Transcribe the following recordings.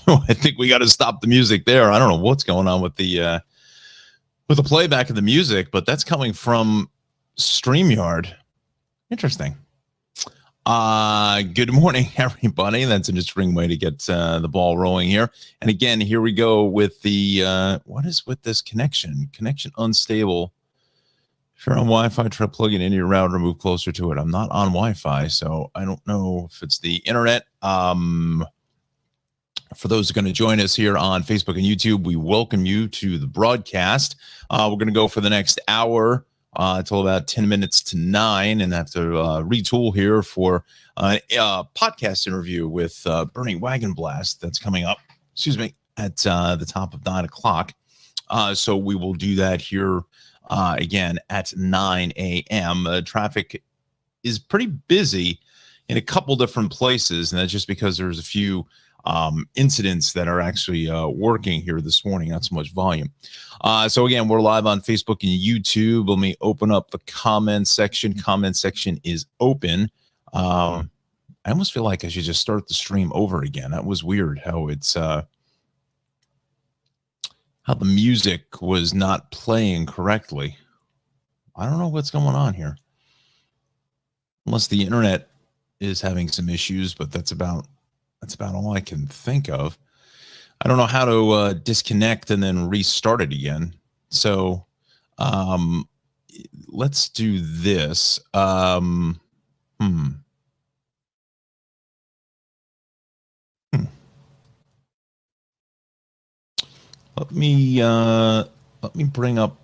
I think we got to stop the music there. I don't know what's going on with the playback of the music, but that's coming from StreamYard. Interesting. Good morning, everybody. That's an interesting way to get the ball rolling here. And again, here we go with the what is with this connection? Connection unstable. If you're on Wi-Fi, try to plug it into your router, move closer to it. I'm not on Wi-Fi, so I don't know if it's the internet. For those who are going to join us here on Facebook and YouTube, we welcome you to the broadcast. We're going to go for the next hour until about 10 minutes to 9, and have to retool here for a podcast interview with Bernie Wagon Blast that's coming up, at the top of 9 o'clock. So we will do that here again at 9 a.m. Traffic is pretty busy in a couple different places, and that's just because there's a few incidents that are actually working here this morning, not so much volume. So again, we're live on Facebook and YouTube. Let me open up the comment section. Comment section is open. I almost feel like I should just start the stream over again. That was weird how it's how the music was not playing correctly. I don't know what's going on here. Unless the internet is having some issues, but that's about all I can think of. I don't know how to disconnect and then restart it again. So let's do this. Let me bring up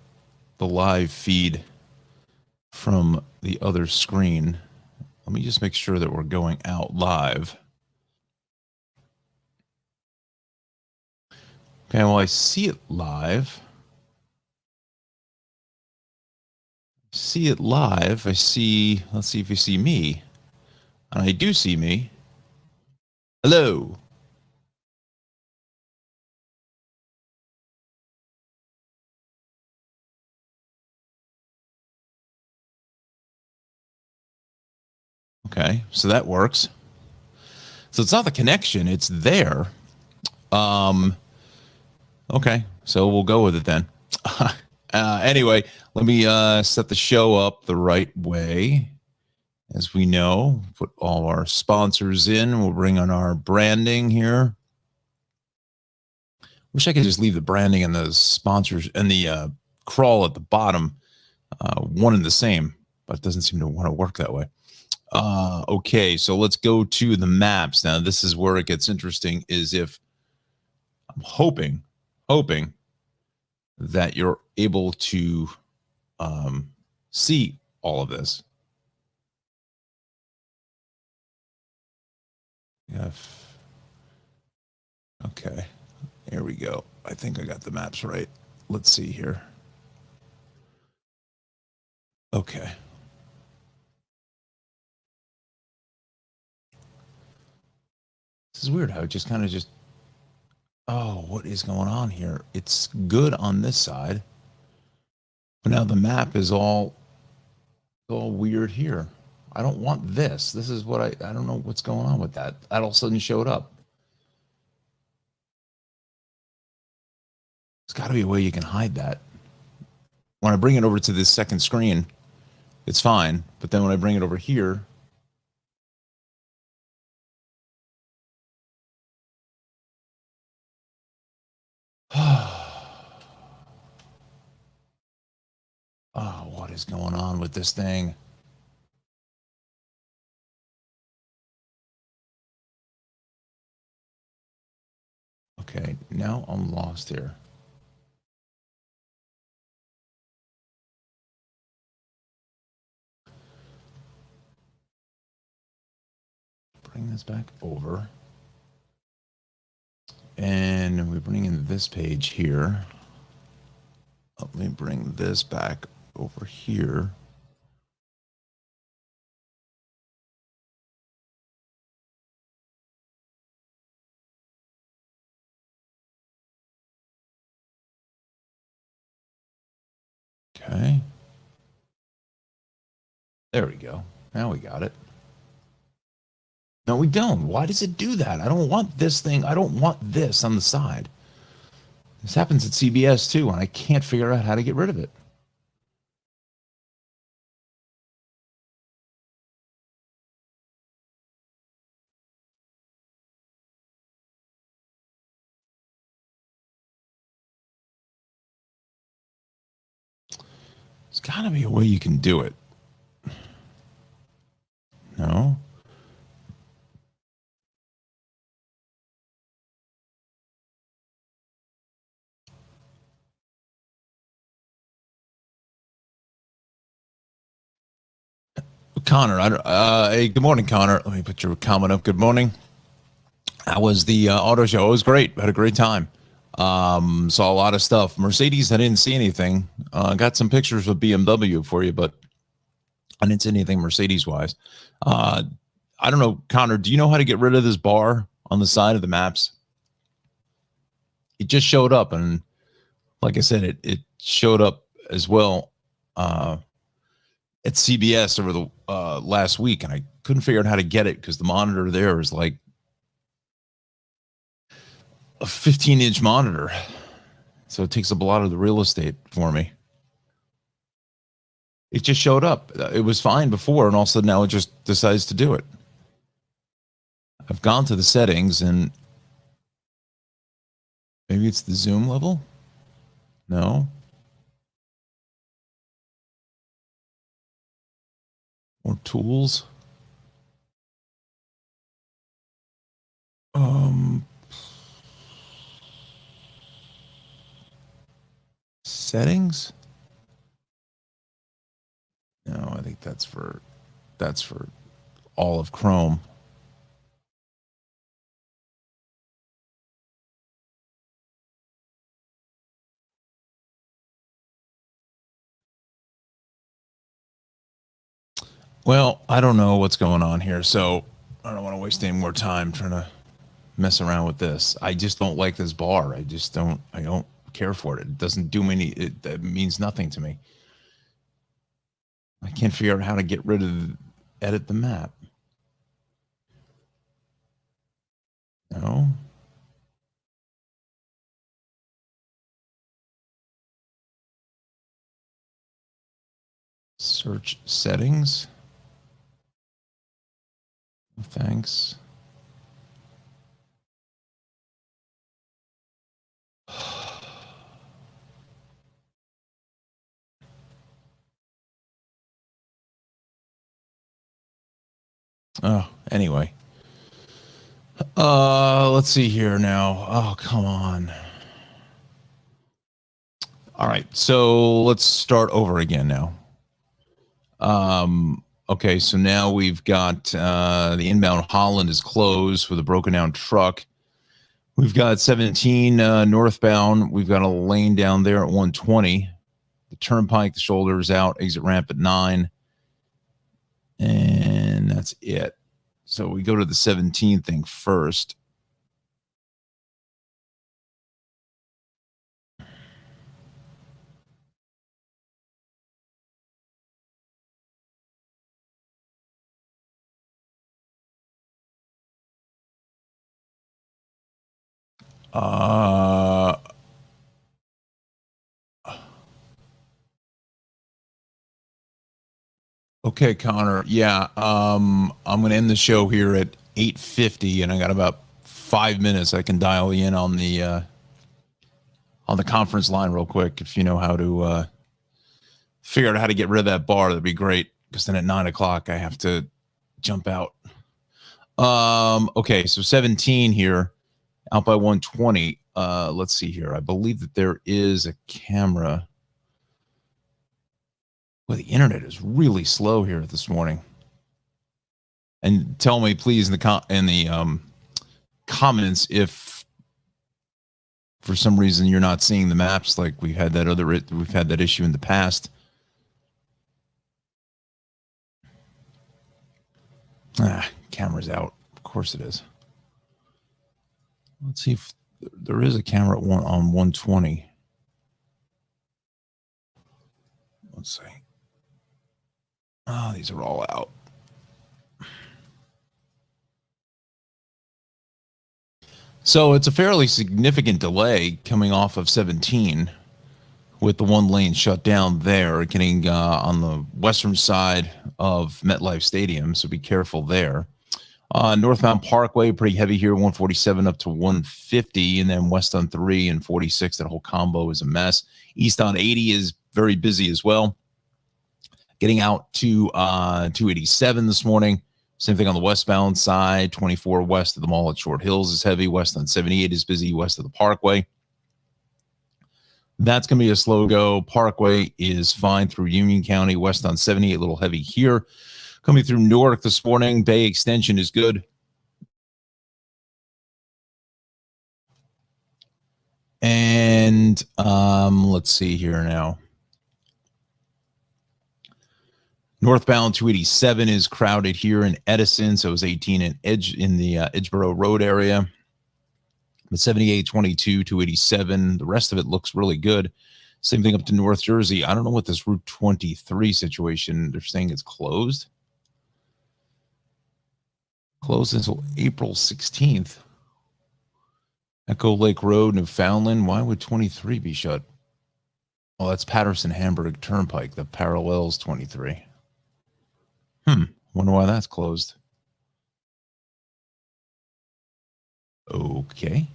the live feed from the other screen. Let me just make sure that we're going out live. Okay, well, I see it live. I see, let's see if you see me. And I do see me. Hello. Okay, so that works. So it's not the connection, it's there. Okay, so we'll go with it then. Anyway, let me set the show up the right way. As we know, put all our sponsors in. We'll bring on our branding here. Wish I could just leave the branding and the sponsors and the crawl at the bottom one and the same, but it doesn't seem to want to work that way. Okay, so let's go to the maps. Now, this is where it gets interesting, is if I'm hoping that you're able to see all of this. Okay, here we go. I think I got the maps right. Let's see here. Okay. This is weird how it just kind of just, oh, what is going on here? It's good on this side, but now the map is all weird here. I don't want this. This is what I don't know what's going on with that. That all of a sudden showed up. There's got to be a way you can hide that. When I bring it over to this second screen, it's fine. But then when I bring it over here, oh, what is going on with this thing? Okay, now I'm lost here. Bring this back over. And we bring in this page here. Let me bring this back over here. Okay. There we go. Now we got it. No, we don't. Why does it do that? I don't want this thing. I don't want this on the side. This happens at CBS too, and I can't figure out how to get rid of it. There's got to be a way you can do it. No? Connor, hey, good morning, Connor. Let me put your comment up. Good morning. How was the auto show? It was great. Had a great time. Saw a lot of stuff. Mercedes, I didn't see anything. Got some pictures of BMW for you, but I didn't see anything Mercedes-wise. I don't know, Connor, do you know how to get rid of this bar on the side of the maps? It just showed up, and like I said, it showed up as well at CBS over the last week, and I couldn't figure out how to get it because the monitor there is like a 15-inch monitor, so it takes up a lot of the real estate for me. It just showed up. It was fine before, and all of a sudden now it just decides to do it. I've gone to the settings, and maybe it's the zoom level. No. More tools. Settings. No, I think that's for all of Chrome. Well, I don't know what's going on here, so I don't want to waste any more time trying to mess around with this. I just don't like this bar. I don't care for it. It doesn't do me it means nothing to me. I can't figure out how to get rid of edit the map. No. Search settings. Thanks. Oh, anyway. Let's see here now. Oh, come on. All right, so let's start over again now. Okay, so now we've got the inbound Holland is closed with a broken down truck. We've got 17 northbound. We've got a lane down there at 120. The turnpike, the shoulder is out. Exit ramp at 9. And that's it. So we go to the 17 thing first. Okay, Connor. Yeah, I'm going to end the show here at 8:50, and I got about 5 minutes. I can dial you in on the conference line real quick if you know how to figure out how to get rid of that bar. That'd be great. Because then at 9 o'clock I have to jump out. Okay, so 17 here, out by 120. Let's see here. I believe that there is a camera. Well, the internet is really slow here this morning. And tell me, please, in the comments if for some reason you're not seeing the maps like we've had that issue in the past. Camera's out. Of course it is. Let's see if there is a camera on 120. Let's see. Oh, these are all out. So it's a fairly significant delay coming off of 17 with the one lane shut down there, getting on the western side of MetLife Stadium. So be careful there. Northbound Parkway, pretty heavy here, 147 up to 150, and then west on 3 and 46. That whole combo is a mess. East on 80 is very busy as well. Getting out to 287 this morning. Same thing on the westbound side. 24 west of the mall at Short Hills is heavy. West on 78 is busy west of the Parkway. That's going to be a slow go. Parkway is fine through Union County. West on 78, a little heavy here. Coming through Newark this morning. Bay Extension is good. And let's see here now. Northbound 287 is crowded here in Edison, so it's 18 in the Edgeboro Road area. But 78, 22, 287, the rest of it looks really good. Same thing up to North Jersey. I don't know what this Route 23 situation, they're saying it's closed. Closed until April 16th. Echo Lake Road, Newfoundland. Why would 23 be shut? Oh, that's Patterson-Hamburg Turnpike that parallels 23. Wonder why that's closed. Okay.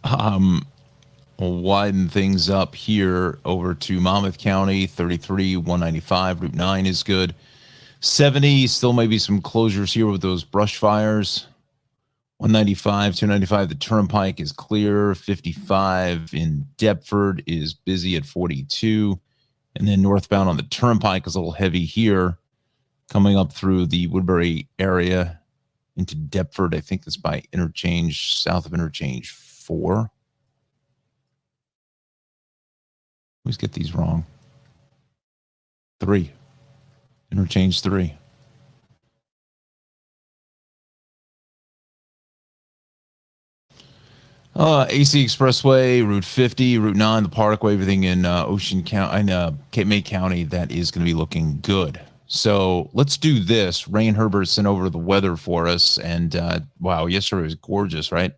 We'll widen things up here over to Monmouth County, 33, 195, Route 9 is good. 70, still maybe some closures here with those brush fires. 195, 295, the Turnpike is clear. 55 in Deptford is busy at 42. And then northbound on the Turnpike is a little heavy here. Coming up through the Woodbury area into Deptford. I think that's by Interchange, south of Interchange 4. Always get these wrong. 3. Interchange 3. AC Expressway, Route 50, Route 9, the Parkway, everything in Ocean County, in Cape May County, that is going to be looking good. So let's do this. Rain Herbert sent over the weather for us, and wow, yesterday was gorgeous, right?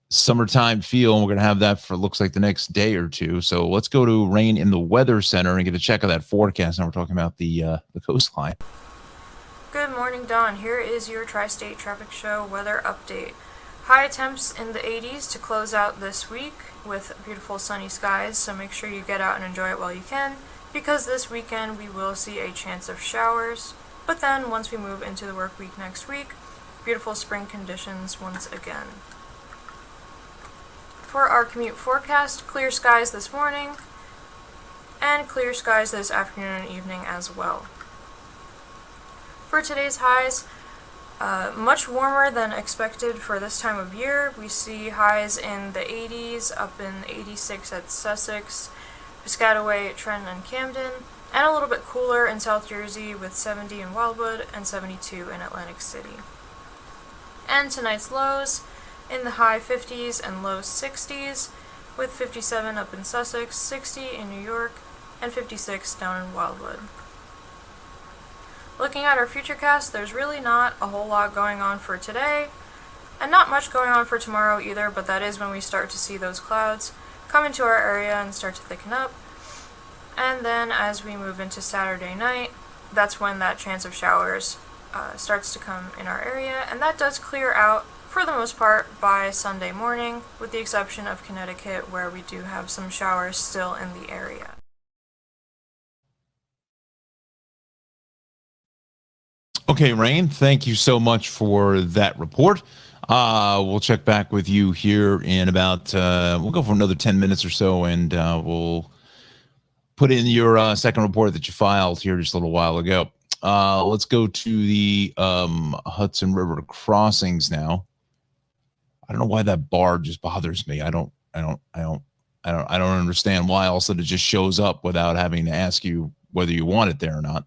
Summertime feel, and we're going to have that for looks like the next day or two. So let's go to Rain in the Weather Center and get a check of that forecast. Now we're talking about the coastline. Good morning, Don. Here is your Tri-State Traffic Show weather update. High temps in the 80s to close out this week with beautiful sunny skies, so make sure you get out and enjoy it while you can, because this weekend we will see a chance of showers. But then once we move into the work week next week, beautiful spring conditions once again. For our commute forecast, clear skies this morning and clear skies this afternoon and evening as well. For today's highs, much warmer than expected for this time of year. We see highs in the 80s, up in 86 at Sussex, Piscataway, Trenton, and Camden, and a little bit cooler in South Jersey with 70 in Wildwood and 72 in Atlantic City. And tonight's lows in the high 50s and low 60s, with 57 up in Sussex, 60 in New York, and 56 down in Wildwood. Looking at our futurecast, there's really not a whole lot going on for today, and not much going on for tomorrow either, but that is when we start to see those clouds come into our area and start to thicken up. And then as we move into Saturday night, that's when that chance of showers starts to come in our area, and that does clear out for the most part by Sunday morning, with the exception of Connecticut, where we do have some showers still in the area. Okay, Rain, thank you so much for that report. We'll check back with you here in about, we'll go for another 10 minutes or so, and we'll put in your second report that you filed here just a little while ago. Let's go to the Hudson River crossings now. I don't know why that bar just bothers me. I don't understand why also it just shows up without having to ask you whether you want it there or not.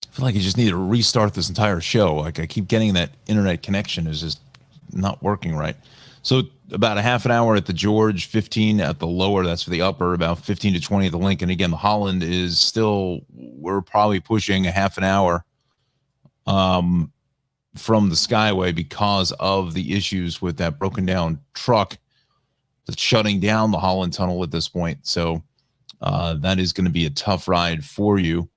I feel like you just need to restart this entire show. Like I keep getting that internet connection is just not working right. So about a half an hour at the George, 15 at the lower, that's for the upper, about 15 to 20 at the Lincoln. Again, the Holland is still, we're probably pushing a half an hour from the Skyway because of the issues with that broken down truck that's shutting down the Holland Tunnel at this point. So that is going to be a tough ride for you.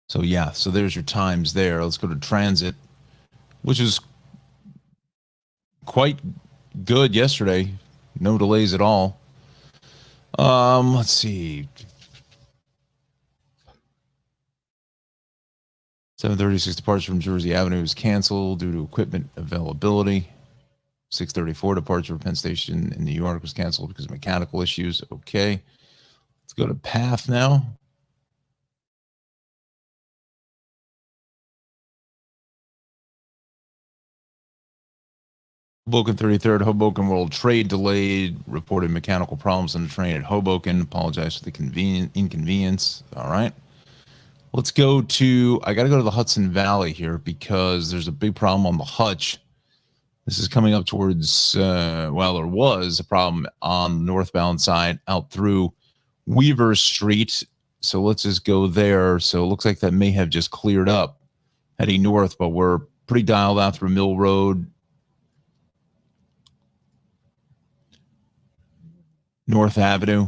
So yeah, so there's your times there. Let's go to transit, which is quite good yesterday. No delays at all. Let's see. 736 departure from Jersey Avenue was canceled due to equipment availability. 634 departure from Penn Station in New York was canceled because of mechanical issues. Okay. Let's go to PATH now. Hoboken 33rd, Hoboken World Trade delayed, reported mechanical problems on the train at Hoboken. Apologize for the inconvenience. All right. Let's go to, I got to go to the Hudson Valley here because there's a big problem on the Hutch. This is coming up towards, well, there was a problem on the northbound side out through Weaver Street. So let's just go there. So it looks like that may have just cleared up heading north, but we're pretty dialed out through Mill Road, North Avenue.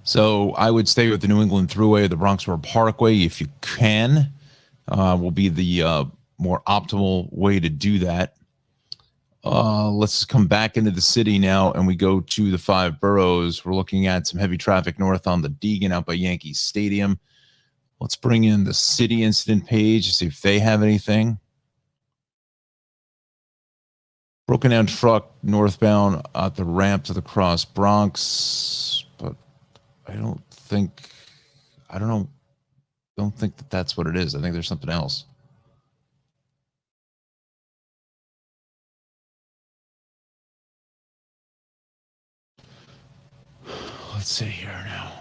So I would stay with the New England Thruway or the Bronx River Parkway if you can. Will be the more optimal way to do that. Let's come back into the city now, and we go to the 5 boroughs. We're looking at some heavy traffic north on the Deegan out by Yankee Stadium. Let's bring in the city incident page to see if they have anything. Broken down truck northbound at the ramp to the Cross Bronx, but I don't think that that's what it is. I think there's something else. Let's see here now.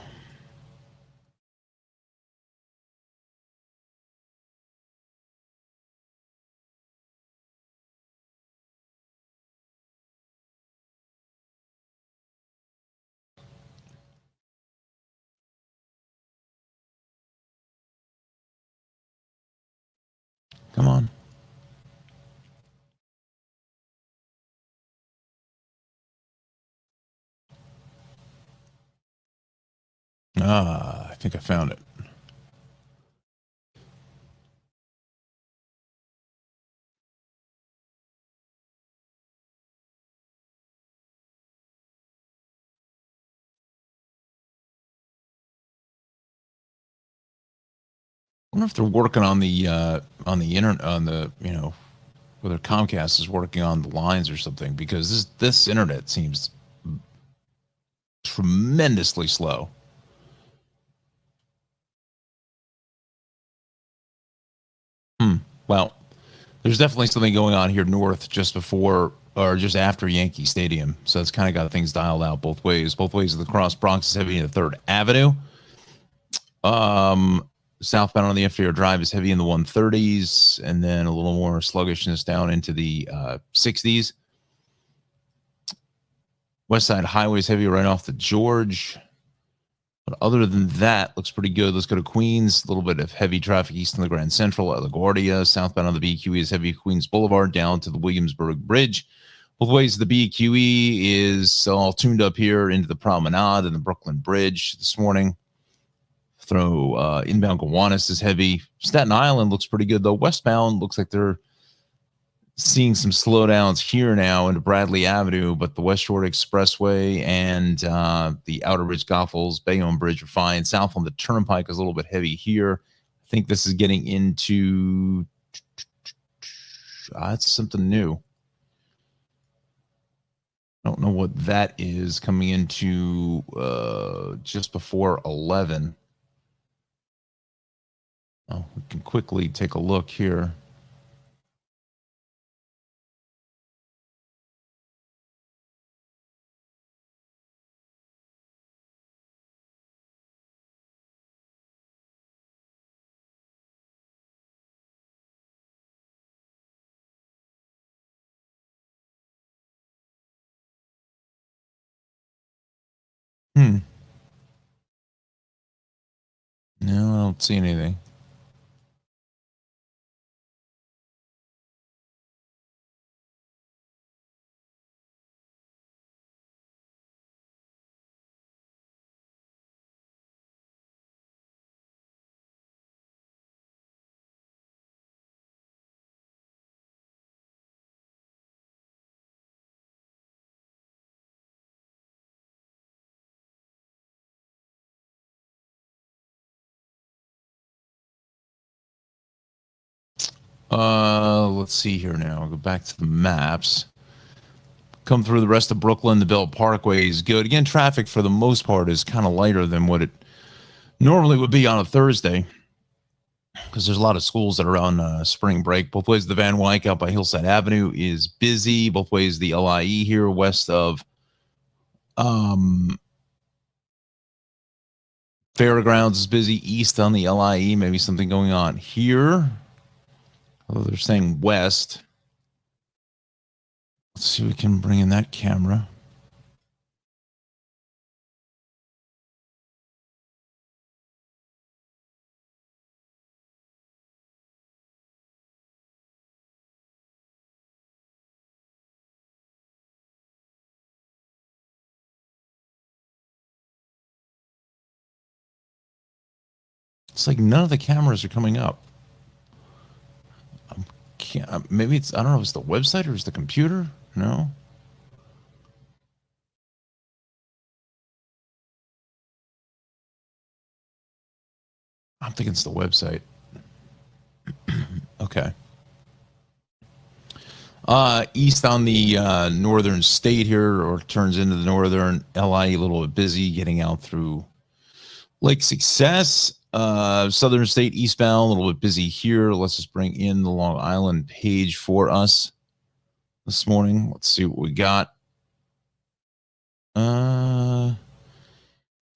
Come on. I think I found it. I wonder if they're working on the internet, on the, whether Comcast is working on the lines or something, because this internet seems tremendously slow. Well, there's definitely something going on here north just before or just after Yankee Stadium. So it's kind of got things dialed out both ways. Both ways of the cross. Bronx is heavy in the 3rd Avenue. Southbound on the FDR Drive is heavy in the 130s, and then a little more sluggishness down into the 60s. West Side Highway is heavy right off the George. But other than that, looks pretty good. Let's go to Queens. A little bit of heavy traffic east on the Grand Central at LaGuardia. Southbound on the BQE is heavy Queens Boulevard down to the Williamsburg Bridge. Both ways, the BQE is all tuned up here into the Promenade and the Brooklyn Bridge this morning. Through inbound Gowanus is heavy. Staten Island looks pretty good, though. Westbound looks like they're seeing some slowdowns here now into Bradley Avenue, but the West Shore Expressway and the Outer Ridge Goethals Bayonne Bridge are fine. South on the Turnpike is a little bit heavy here. I think this is getting into it's something new. I don't know what that is coming into just before 11. Oh, we can quickly take a look here. Hmm. No, I don't see anything. Let's see here now. I'll go back to the maps. Come through the rest of Brooklyn. The Belt Parkway is good. Again, traffic for the most part is kind of lighter than what it normally would be on a Thursday because there's a lot of schools that are on spring break. Both ways, the Van Wyck out by Hillside Avenue is busy. Both ways, the LIE here west of Fairgrounds is busy. East on the LIE, maybe something going on here. Although they're saying west. Let's see if we can bring in that camera. It's like none of the cameras are coming up. Maybe it's, I don't know if it's the website or it's the computer. No. I'm thinking it's the website. Okay. East on the northern state here, or turns into the northern LIE, a little bit busy getting out through Lake Success. Southern state eastbound, a little bit busy here. Let's just bring in the Long Island page for us this morning. Let's see what we got.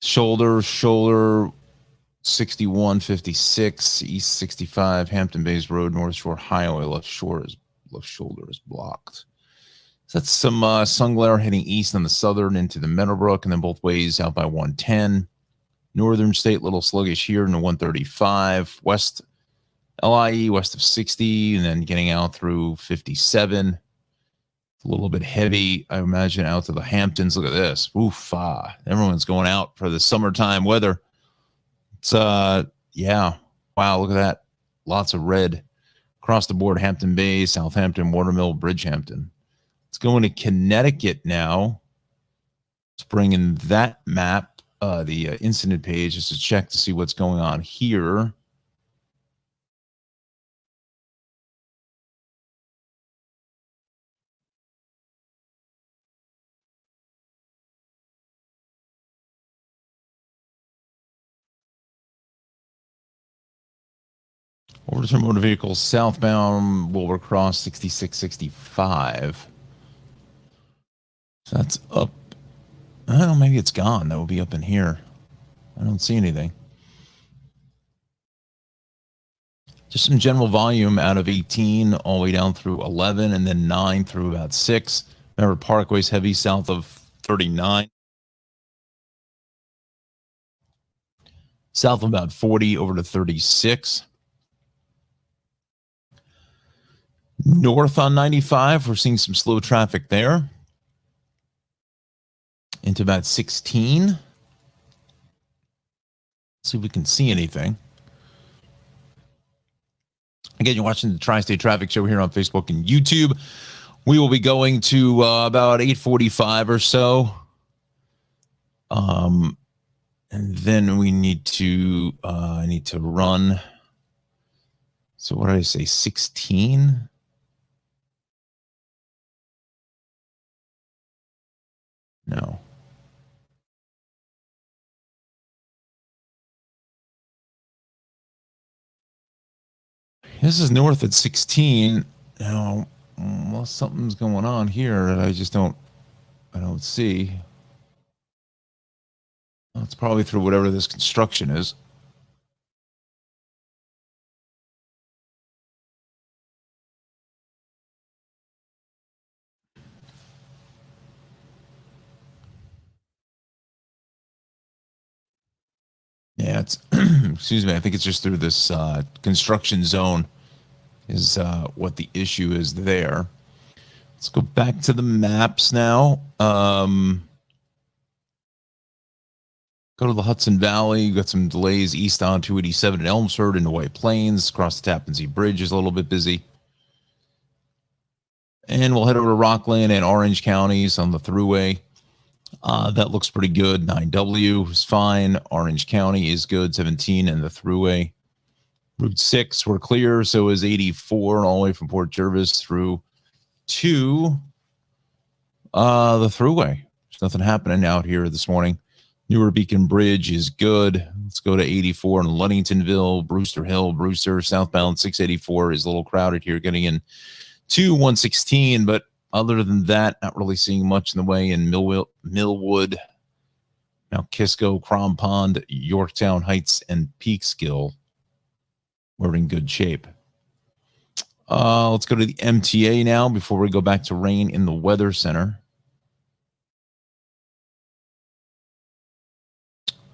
Shoulder 6156, East 65, Hampton Bays Road, North Shore Highway, left shoulder is blocked. So that's some sun glare heading east on the southern into the Meadowbrook, and then both ways out by 110. Northern state, little sluggish here in the 135. West LIE, west of 60, and then getting out through 57. A little bit heavy, I imagine, out to the Hamptons. Look at this. Oof, everyone's going out for the summertime weather. It's, yeah. Wow, look at that. Lots of red across the board. Hampton Bay, Southampton, Watermill, Bridgehampton. Let's go into Connecticut now. Let's bring in that map, the incident page, just to check to see what's going on here. Overturn motor vehicles southbound Wilbur Cross 6665. So that's up. I don't know, maybe it's gone. That would be up in here. I don't see anything. Just some general volume out of 18 all the way down through 11 and then 9 through about 6. Remember, Parkway's heavy south of 39. South of about 40 over to 36. North on 95, we're seeing some slow traffic there. Into about 16. Let's see if we can see anything. Again, you're watching the Tri-State Traffic Show here on Facebook and YouTube. We will be going to about 8:45 or so. And then we need to, I need to run. So what did I say, 16? No. This is north at 16. Now, well, something's going on here that I just don't see. Well, it's probably through whatever this construction is. Yeah, it's excuse me. I think it's just through this construction zone is what the issue is there. Let's go back to the maps now. Go to the Hudson Valley. You got some delays east on 287 at Elmsford into White Plains. Across the Tappan Zee Bridge is a little bit busy. And we'll head over to Rockland and Orange counties on the thruway. That looks pretty good. 9W is fine. Orange County is good. 17 and the thruway. Route 6, we're clear. So is 84 all the way from Port Jervis through to the thruway. There's nothing happening out here this morning. Newer Beacon Bridge is good. Let's go to 84 in Ludingtonville, Brewster Hill, Brewster. Southbound 684 is a little crowded here, getting in to 116. But other than that, not really seeing much in the way in Millwood, now Kisco, Crom Pond, Yorktown Heights, and Peekskill. We're in good shape. Let's go to the MTA now before we go back to rain in the Weather Center.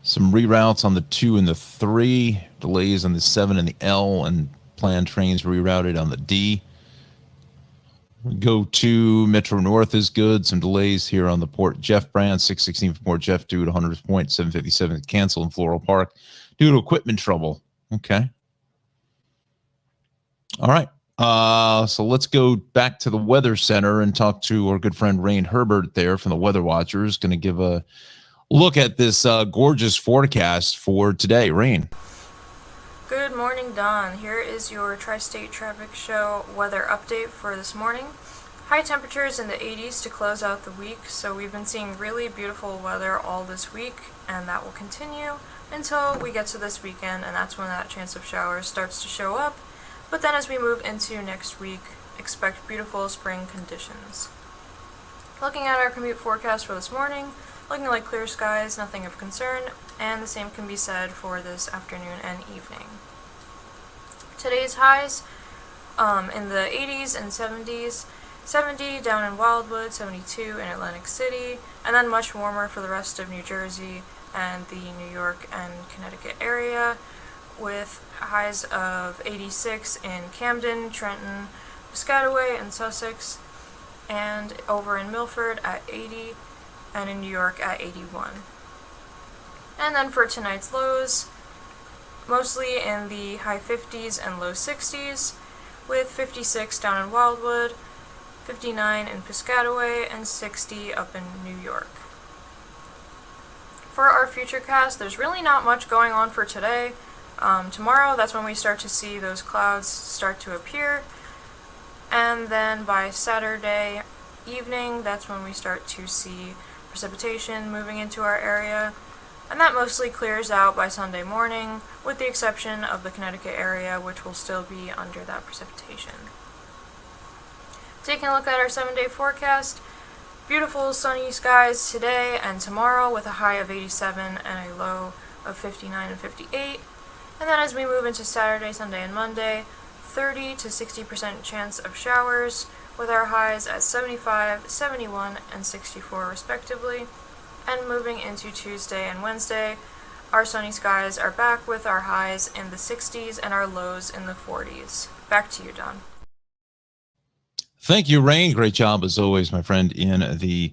Some reroutes on the 2 and the 3. Delays on the 7 and the L, and planned trains rerouted on the D. We go to Metro North is good. Some delays here on the Port Jeff branch. 616 from Port Jeff due to Hunters Point. 757 cancel in Floral Park due to equipment trouble. Okay. All right. So let's go back to the Weather Center and talk to our good friend Rain Herbert there from the Weather Watchers. Going to give a look at this gorgeous forecast for today. Rain. Good morning, Don. Here is your Tri-State Traffic Show weather update for this morning. High temperatures in the 80s to close out the week, so we've been seeing really beautiful weather all this week, and that will continue until we get to this weekend, and that's when that chance of showers starts to show up. But then as we move into next week, expect beautiful spring conditions. Looking at our commute forecast for this morning, looking like clear skies, nothing of concern, and the same can be said for this afternoon and evening. Today's highs in the 80s and 70s, 70 down in Wildwood, 72 in Atlantic City, and then much warmer for the rest of New Jersey and the New York and Connecticut area, with highs of 86 in Camden, Trenton, Piscataway, and Sussex, and over in Milford at 80, and in New York at 81. And then for tonight's lows, mostly in the high 50s and low 60s, with 56 down in Wildwood, 59 in Piscataway, and 60 up in New York. For our futurecast, there's really not much going on for today. Tomorrow, that's when we start to see those clouds start to appear, and then by Saturday evening, that's when we start to see precipitation moving into our area, and that mostly clears out by Sunday morning, with the exception of the Connecticut area, which will still be under that precipitation. Taking a look at our 7-day forecast, beautiful sunny skies today and tomorrow with a high of 87 and a low of 59 and 58. And then as we move into Saturday, Sunday, and Monday, 30 to 60% chance of showers, with our highs at 75, 71, and 64 respectively. And moving into Tuesday and Wednesday, our sunny skies are back with our highs in the 60s and our lows in the 40s. Back to you, Don. Thank you, Rain. Great job as always, my friend, in the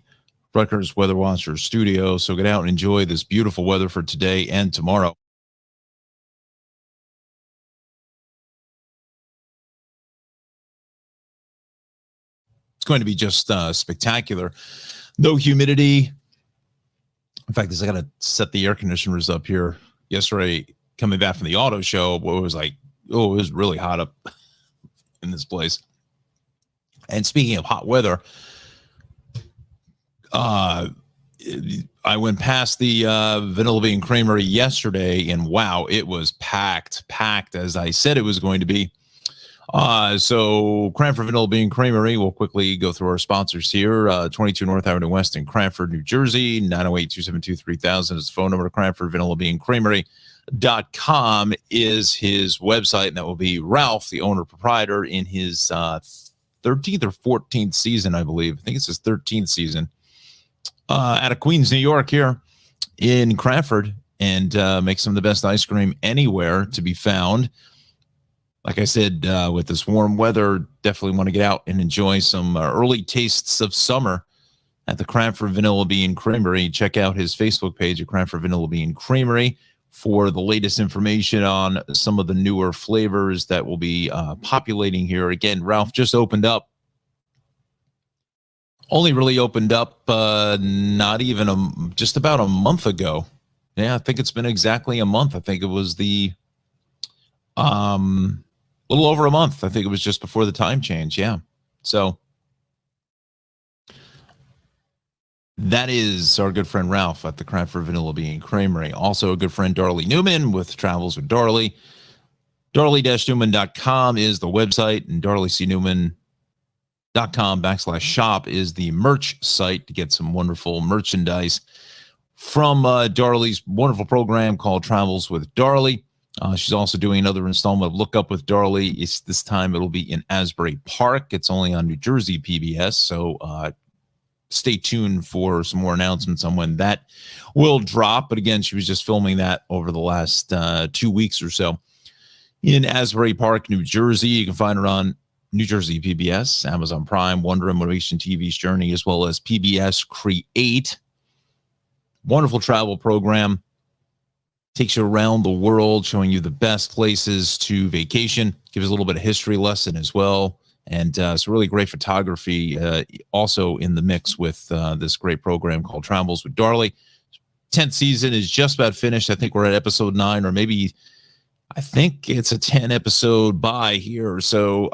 Rutgers Weather Watcher studio. So get out and enjoy this beautiful weather for today and tomorrow. It's going to be just spectacular. No humidity. In fact, I got to set the air conditioners up here. Yesterday, coming back from the auto show, it was like, it was really hot up in this place. And speaking of hot weather, I went past the Vanilla Bean Creamery yesterday, and wow, it was packed as I said it was going to be. So Cranford Vanilla Bean Creamery, we'll quickly go through our sponsors here. 22 North Avenue West in Cranford, New Jersey. 908-272-3000 is the phone number to Cranford Vanilla Bean Creamery.com is his website, and that will be Ralph, the owner proprietor, in his 13th or 14th season, I believe. I think it's his 13th season. Out of Queens, New York here in Cranford. and make some of the best ice cream anywhere to be found. Like I said, with this warm weather, definitely want to get out and enjoy some early tastes of summer at the Cranford Vanilla Bean Creamery. Check out his Facebook page at Cranford Vanilla Bean Creamery for the latest information on some of the newer flavors that will be populating here. Again, Ralph just opened up. Only really opened up not even just about a month ago. Yeah, I think it's been exactly a month. I think it was the little over a month. I think it was just before the time change. Yeah. So that is our good friend Ralph at the Cranford Vanilla Bean Creamery. Also a good friend Darley Newman with Travels with Darley. Darley-Newman.com is the website, and darleycnewman.com/shop is the merch site to get some wonderful merchandise from Darley's wonderful program called Travels with Darley. She's also doing another installment of Look Up with Darley. This time it'll be in Asbury Park. It's only on New Jersey PBS, so stay tuned for some more announcements on when that will drop. But again, she was just filming that over the last 2 weeks or so in Asbury Park, New Jersey. You can find her on New Jersey PBS, Amazon Prime, Wonder and Motivation TV's Journey, as well as PBS Create. Wonderful travel program. Takes you around the world, showing you the best places to vacation. Gives a little bit of history lesson as well. And it's really great photography also in the mix with this great program called Travels with Darley. 10th season is just about finished. I think we're at episode 9, or maybe I think it's a 10 episode by here. So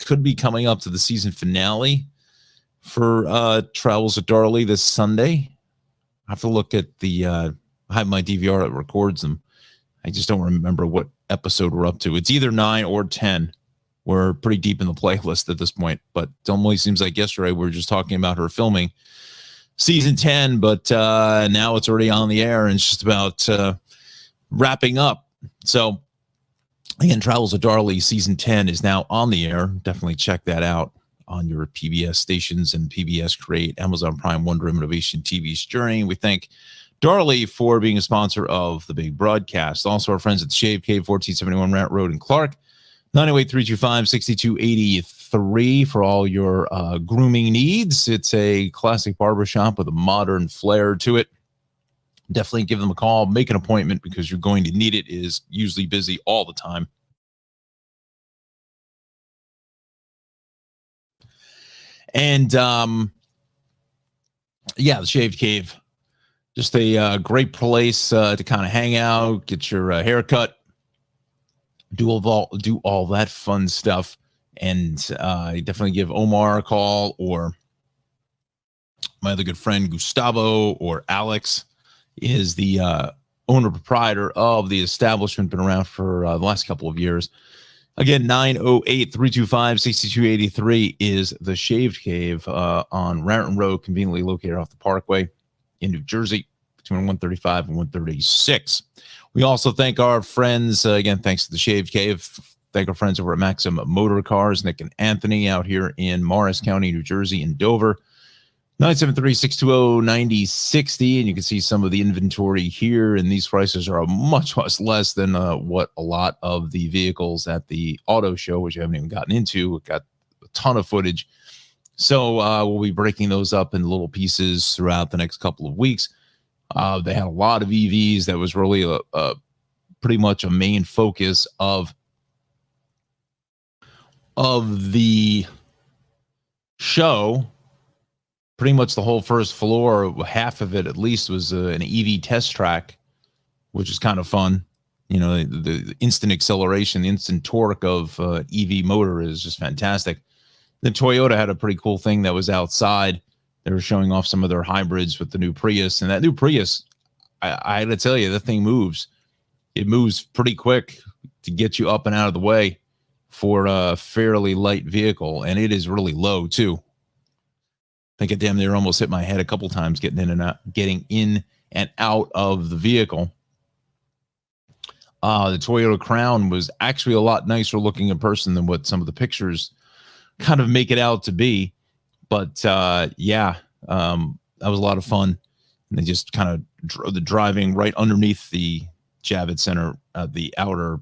could be coming up to the season finale for Travels with Darley this Sunday. I have to look at the I have my DVR that records them. I just don't remember what episode we're up to. It's either 9 or 10. We're pretty deep in the playlist at this point, but it only seems like yesterday we were just talking about her filming season 10, but now it's already on the air and it's just about wrapping up. So again, Travels with Darley season 10 is now on the air. Definitely check that out on your PBS stations and PBS Create, Amazon Prime, Wonder and Motivation TV's Journey. We thank Darley for being a sponsor of the big broadcast. Also, our friends at the Shave Cave, 1471 Rant Road in Clark, 908-325-6283 for all your grooming needs. It's a classic barbershop with a modern flair to it. Definitely give them a call, make an appointment because you're going to need it. It is usually busy all the time. And yeah, the Shaved Cave, just a great place to kind of hang out, get your hair cut, do all that fun stuff. And definitely give Omar a call, or my other good friend Gustavo, or Alex is the owner proprietor of the establishment, been around for the last couple of years. Again, 908-325-6283 is the Shaved Cave on Raritan Road, conveniently located off the Parkway in New Jersey, between 135 and 136. We also thank our friends, again, thanks to the Shaved Cave, thank our friends over at Maxim Motor Cars, Nick and Anthony out here in Morris County, New Jersey, in Dover. 973-620-9060, and you can see some of the inventory here, and these prices are much less than what a lot of the vehicles at the auto show, which I haven't even gotten into. We've got a ton of footage, so we'll be breaking those up in little pieces throughout the next couple of weeks. They had a lot of EVs. That was really pretty much a main focus of the show. Pretty much the whole first floor, half of it at least, was an EV test track, which is kind of fun. You know, the instant acceleration, the instant torque of EV motor is just fantastic. The Toyota had a pretty cool thing that was outside. They were showing off some of their hybrids with the new Prius, and that new Prius, I had to tell you, that thing moves. It moves pretty quick to get you up and out of the way for a fairly light vehicle, and it is really low too. I think it damn near almost hit my head a couple times getting in and out of the vehicle. The Toyota Crown was actually a lot nicer looking in person than what some of the pictures kind of make it out to be. But yeah, that was a lot of fun. And they just kind of the driving right underneath the Javits Center, the outer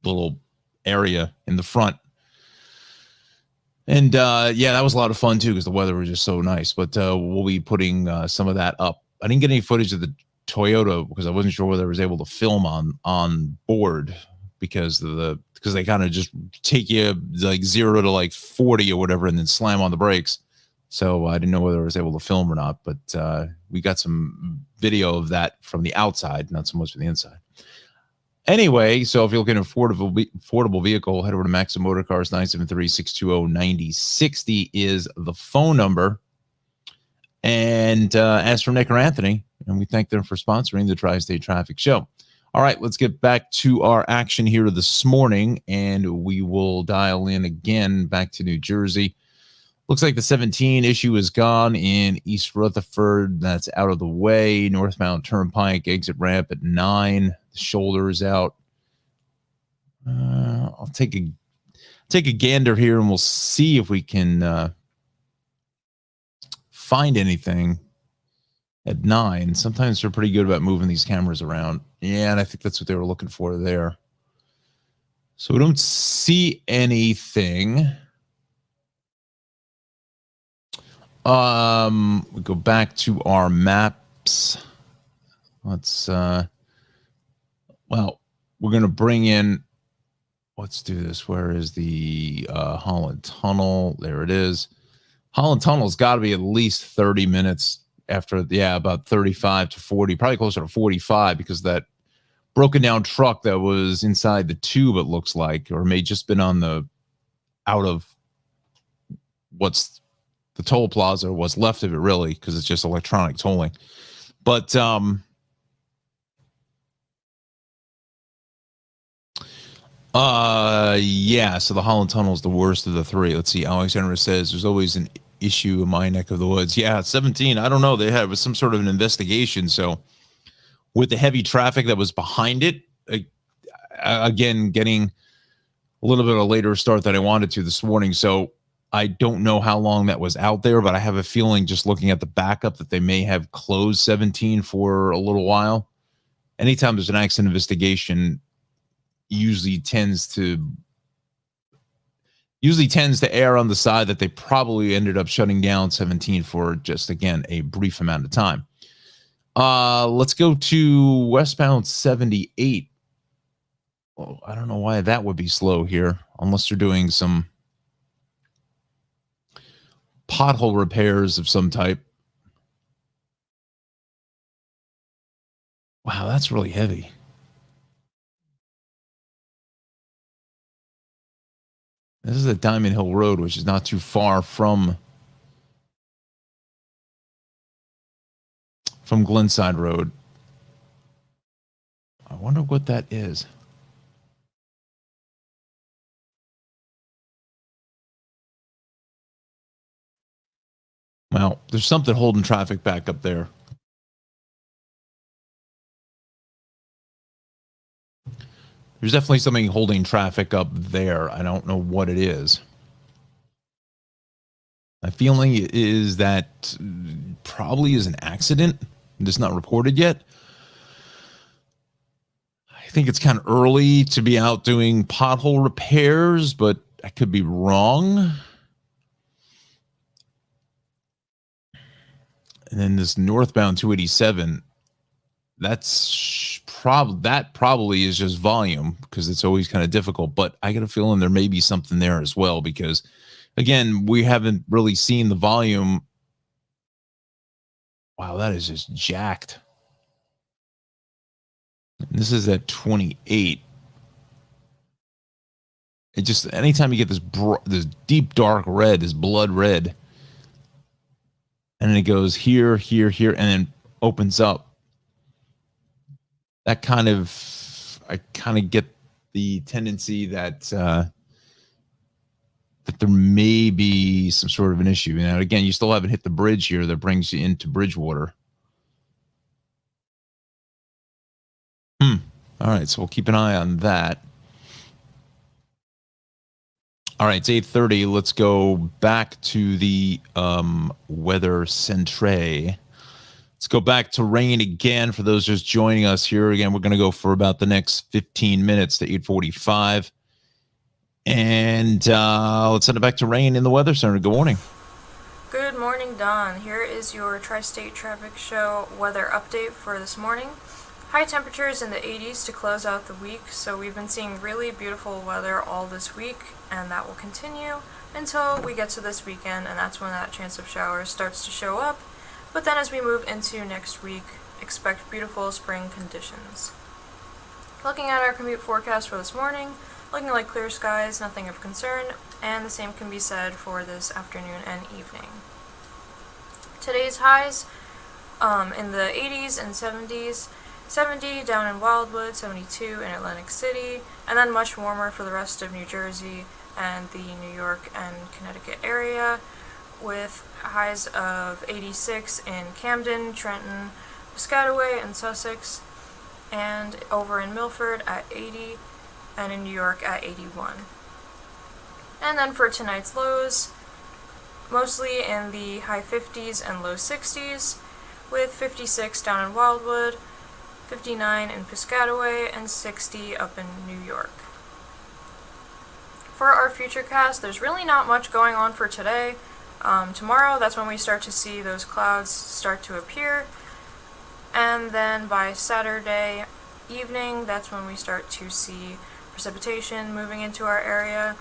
little area in the front. And yeah, that was a lot of fun too because the weather was just so nice. But we'll be putting some of that up. I didn't get any footage of the Toyota because I wasn't sure whether I was able to film on board because they kind of just take you like 0 to like 40 or whatever and then slam on the brakes. So I didn't know whether I was able to film or not. But we got some video of that from the outside, not so much from the inside. Anyway, so if you're looking at affordable vehicle, head over to Maxim Motor Cars. 973-620-9060 is the phone number. And as for Nick or Anthony, and we thank them for sponsoring the Tri-State Traffic Show. All right, let's get back to our action here this morning, and we will dial in again back to New Jersey. Looks like the 17 issue is gone in East Rutherford. That's out of the way. Northbound Turnpike exit ramp at 9. The shoulder is out. I'll take a gander here, and we'll see if we can find anything at 9. Sometimes they're pretty good about moving these cameras around. Yeah, and I think that's what they were looking for there. So we don't see anything. We go back to our maps. Let's well, we're going to bring in, let's do this. Where is the Holland Tunnel? There it is. Holland Tunnel's got to be at least 30 minutes after, yeah, about 35 to 40, probably closer to 45 because that broken down truck that was inside the tube, it looks like, or may just been on the out of what's the toll plaza, what's left of it really, because it's just electronic tolling. But yeah, so the Holland Tunnel is the worst of the three. Let's see. Alexander says there's always an issue in my neck of the woods. Yeah, 17. I don't know. They had some sort of an investigation. So with the heavy traffic that was behind it, again, getting a little bit of a later start than I wanted to this morning. So I don't know how long that was out there, but I have a feeling just looking at the backup that they may have closed 17 for a little while. Anytime there's an accident investigation, usually tends to err on the side that they probably ended up shutting down 17 for just, again, a brief amount of time. Let's go to westbound 78. Well, I don't know why that would be slow here, unless they're doing some pothole repairs of some type. Wow, that's really heavy. This is at Diamond Hill Road, which is not too far from Glenside Road. I wonder what that is. Well, there's something holding traffic back up there. There's definitely something holding traffic up there. I don't know what it is. My feeling is that probably is an accident. It's not reported yet. I think it's kind of early to be out doing pothole repairs, but I could be wrong. And then this northbound 287, that probably is just volume because it's always kind of difficult. But I got a feeling there may be something there as well because, again, we haven't really seen the volume. Wow, that is just jacked. And this is at 28. It just, anytime you get this deep dark red, this blood red, and then it goes here, here, here, and then opens up. That I kind of get the tendency that that there may be some sort of an issue. Now, again, you still haven't hit the bridge here that brings you into Bridgewater. All right, so we'll keep an eye on that. All right, it's 8:30. Let's go back to the Weather Centre. Let's go back to rain again for those just joining us here. Again, we're going to go for about the next 15 minutes to 8:45. And let's send it back to rain in the Weather Center. Good morning. Good morning, Don. Here is your Tri-State Traffic Show weather update for this morning. High temperatures in the 80s to close out the week, so we've been seeing really beautiful weather all this week, and that will continue until we get to this weekend, and that's when that chance of showers starts to show up. But then as we move into next week, expect beautiful spring conditions. Looking at our commute forecast for this morning, looking like clear skies, nothing of concern, and the same can be said for this afternoon and evening. Today's highs in the 80s and 70s, 70 down in Wildwood, 72 in Atlantic City, and then much warmer for the rest of New Jersey and the New York and Connecticut area, with highs of 86 in Camden, Trenton, Piscataway, and Sussex, and over in Milford at 80, and in New York at 81. And then for tonight's lows, mostly in the high 50s and low 60s, with 56 down in Wildwood, 59 in Piscataway, and 60 up in New York. For our futurecast, there's really not much going on for today. Tomorrow, that's when we start to see those clouds start to appear, and then by Saturday evening, that's when we start to see precipitation moving into our area,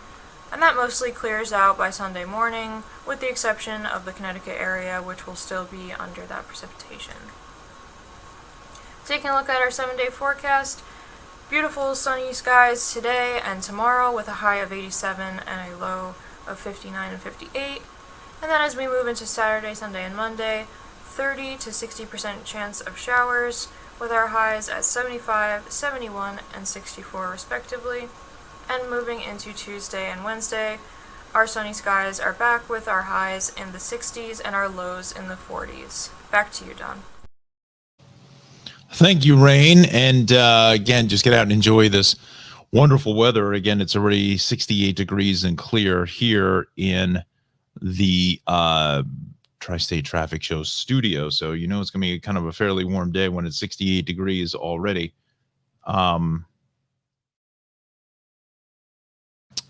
and that mostly clears out by Sunday morning, with the exception of the Connecticut area, which will still be under that precipitation. Taking a look at our 7-day forecast, beautiful sunny skies today and tomorrow with a high of 87 and a low of 59 and 58. And then as we move into Saturday, Sunday, and Monday, 30 to 60% chance of showers, with our highs at 75, 71, and 64 respectively. And moving into Tuesday and Wednesday, our sunny skies are back with our highs in the 60s and our lows in the 40s. Back to you, Don. Thank you, Rain. And again, just get out and enjoy this wonderful weather. Again, it's already 68 degrees and clear here in the Tri-State Traffic Show studio. So you know it's going to be kind of a fairly warm day when it's 68 degrees already.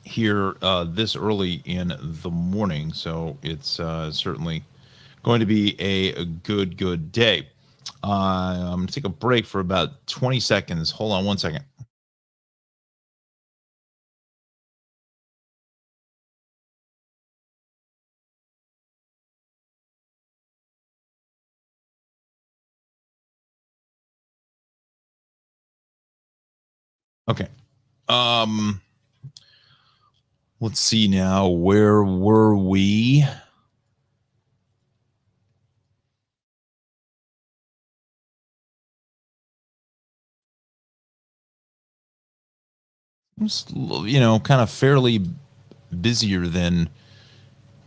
Here this early in the morning. So it's certainly going to be a good day. I'm going to take a break for about 20 seconds. Hold on one second. Okay. Let's see now. Where were we? Just, you know, kind of fairly busier than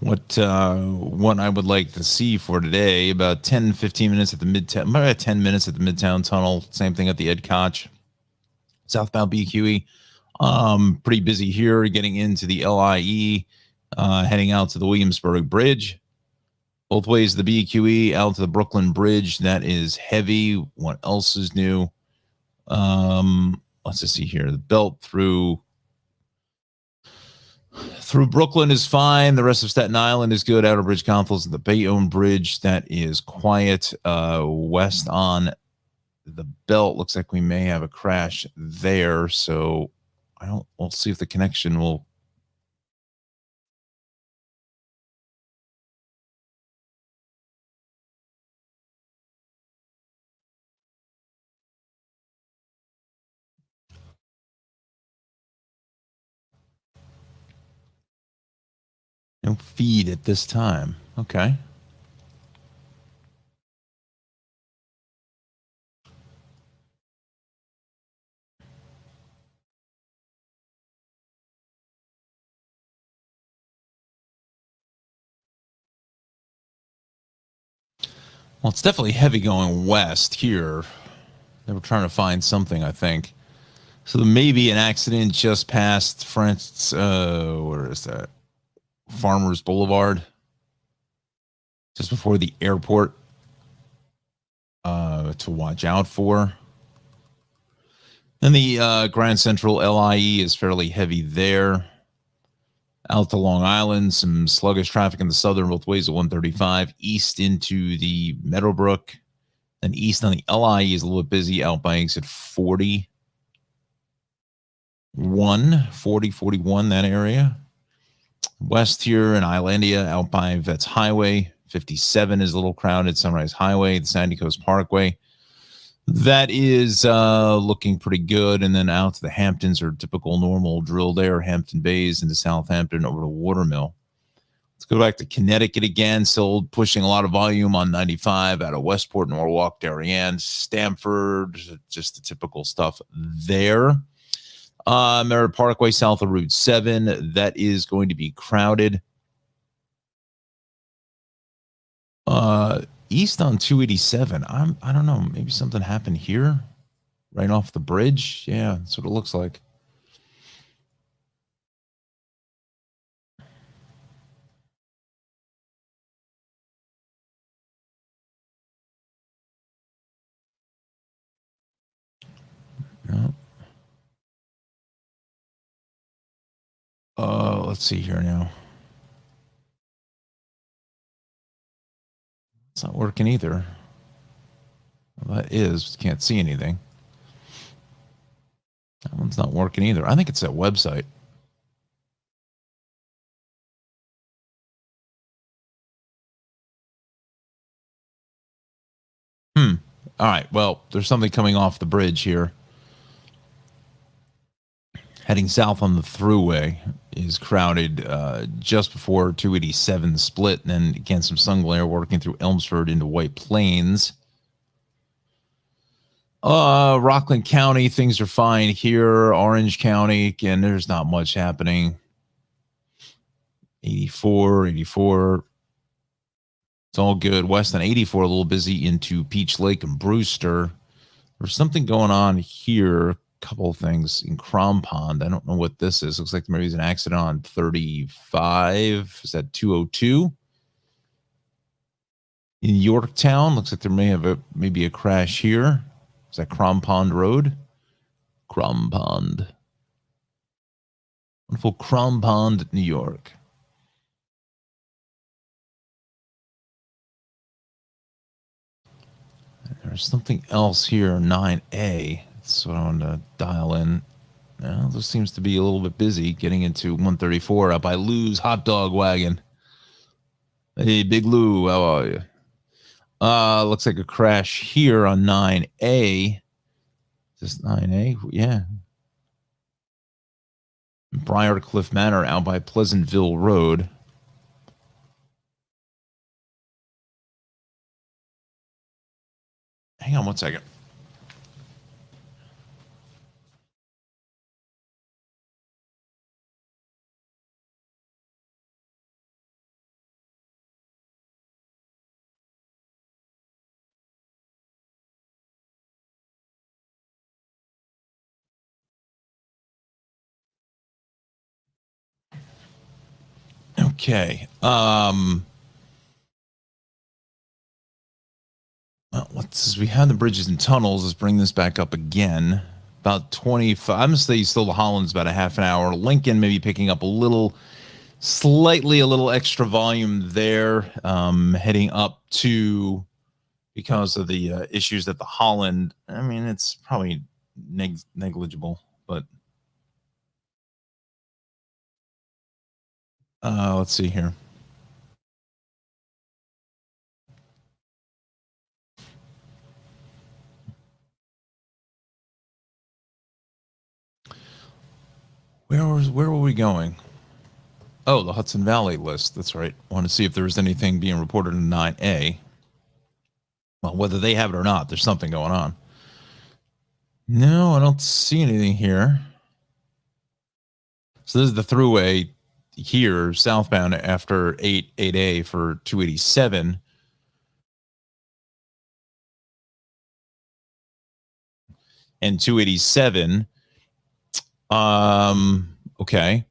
what I would like to see for today. About 10-15 minutes at the Midtown, about 10 minutes at the Midtown Tunnel. Same thing at the Ed Koch. Southbound BQE. Pretty busy here, getting into the LIE, heading out to the Williamsburg Bridge. Both ways, the BQE out to the Brooklyn Bridge. That is heavy. What else is new? Let's just see here. The belt through Brooklyn is fine. The rest of Staten Island is good. Outer Bridge Confluence, the Bayonne Bridge, that is quiet. West on the belt, looks like we may have a crash there. So we'll see if the connection will. No feed at this time. Okay. Well, it's definitely heavy going west here. They were trying to find something, I think. So there may be an accident just past France. Where is that? Farmers Boulevard. Just before the airport. to watch out for. Then the Grand Central LIE is fairly heavy there. Out to Long Island, some sluggish traffic in the southern both ways at 135. East into the Meadowbrook. And east on the LIE is a little bit busy out by exit 40. 41, that area. West here in Islandia, out by Vets Highway. 57 is a little crowded. Sunrise Highway, the Sandy Coast Parkway. That is looking pretty good. And then out to the Hamptons are typical normal drill there. Hampton Bays into Southampton over to Watermill. Let's go back to Connecticut again. Still pushing a lot of volume on 95 out of Westport, Norwalk, Darien, Stamford. Just the typical stuff there. Merritt Parkway south of Route 7. That is going to be crowded. East on 287. I don't know. Maybe something happened here, right off the bridge. Yeah, that's what it looks like. No. Let's see here now. It's not working either. Well, that is, can't see anything. That one's not working either. I think it's that website. All right. Well, there's something coming off the bridge here. Heading south on the thruway is crowded just before 287 split. And then again, some sun glare working through Elmsford into White Plains. Rockland County, things are fine here. Orange County, again, there's not much happening. 84. It's all good. West on 84, a little busy into Peach Lake and Brewster. There's something going on here. A couple of things in Crom Pond. I don't know what this is. Looks like maybe there's an accident on 35. Is that 202? In Yorktown, looks like there may have maybe a crash here. Is that Crom Pond Road? Crom Pond. Wonderful Crom Pond, New York. There's something else here, 9A. That's what I want to dial in. Well, this seems to be a little bit busy getting into 134 up by Lou's Hot Dog Wagon. Hey, Big Lou, how are you? Looks like a crash here on 9A. Is this 9A? Yeah. Briarcliff Manor out by Pleasantville Road. Hang on one second. Okay. Well, we had the bridges and tunnels. Let's bring this back up again. About 25. I'm going to say still the Holland's about a half an hour. Lincoln maybe picking up a little extra volume there, heading up to, because of the issues at the Holland. I mean, it's probably negligible, but let's see here. Where were we going? Oh, the Hudson Valley list. That's right. I want to see if there was anything being reported in 9A. Well, whether they have it or not, there's something going on. No, I don't see anything here. So this is the thruway here, southbound after 8A for 287. And 287. Okay.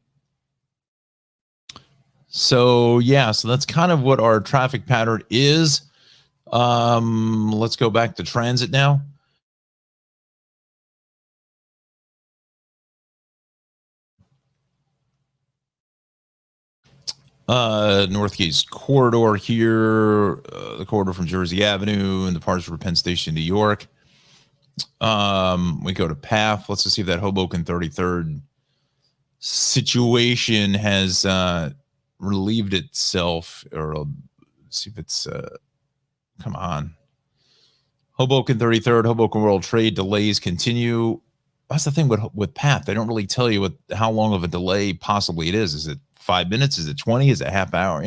So yeah, so that's kind of what our traffic pattern is. Let's go back to transit now. Northeast corridor here, the corridor from Jersey Avenue and the parts for Penn Station, New York. We go to path. Let's just see if that Hoboken 33rd situation has relieved itself, or see if it's come on. Hoboken 33rd, Hoboken World Trade delays continue. That's the thing with path. They don't really tell you how long of a delay possibly it is. Is it 5 minutes? Is it 20? Is it a half hour?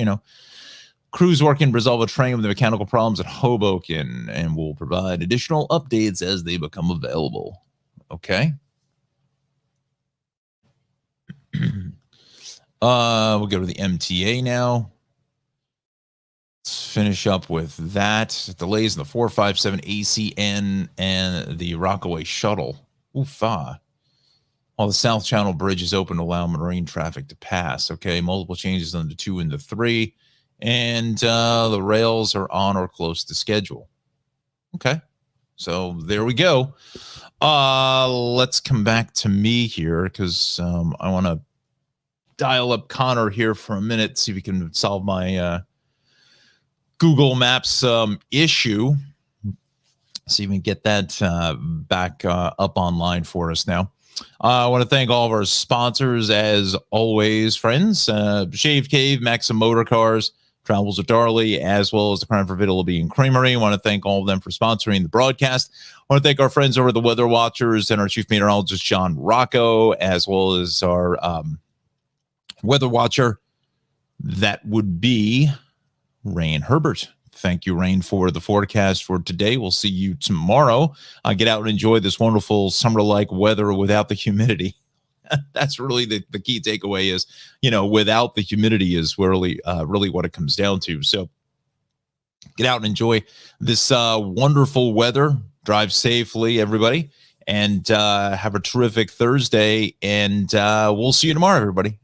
Crews working to resolve a train with the mechanical problems at Hoboken, and will provide additional updates as they become available. Okay. We'll go to the MTA now. Let's finish up with that. Delays in the 457 ACN and the Rockaway shuttle. Oofa. While the South Channel Bridge is open to allow marine traffic to pass. Okay, multiple changes on the 2 and the 3. And the rails are on or close to schedule. Okay, so there we go. Let's come back to me here, because I want to dial up Connor here for a minute, see if we can solve my Google Maps issue. See if we can get that back up online for us now. I want to thank all of our sponsors, as always, friends. Shave Cave, Maxim Motor Cars, Travels with Darley, as well as the Crown for Vittle Bean Creamery. I want to thank all of them for sponsoring the broadcast. I want to thank our friends over at the Weather Watchers and our Chief Meteorologist, John Rocco, as well as our Weather Watcher. That would be Rain Herbert. Thank you, Rain, for the forecast for today. We'll see you tomorrow. Get out and enjoy this wonderful summer-like weather without the humidity. That's really the key takeaway is, without the humidity is really what it comes down to. So get out and enjoy this wonderful weather. Drive safely, everybody, and have a terrific Thursday. And we'll see you tomorrow, everybody.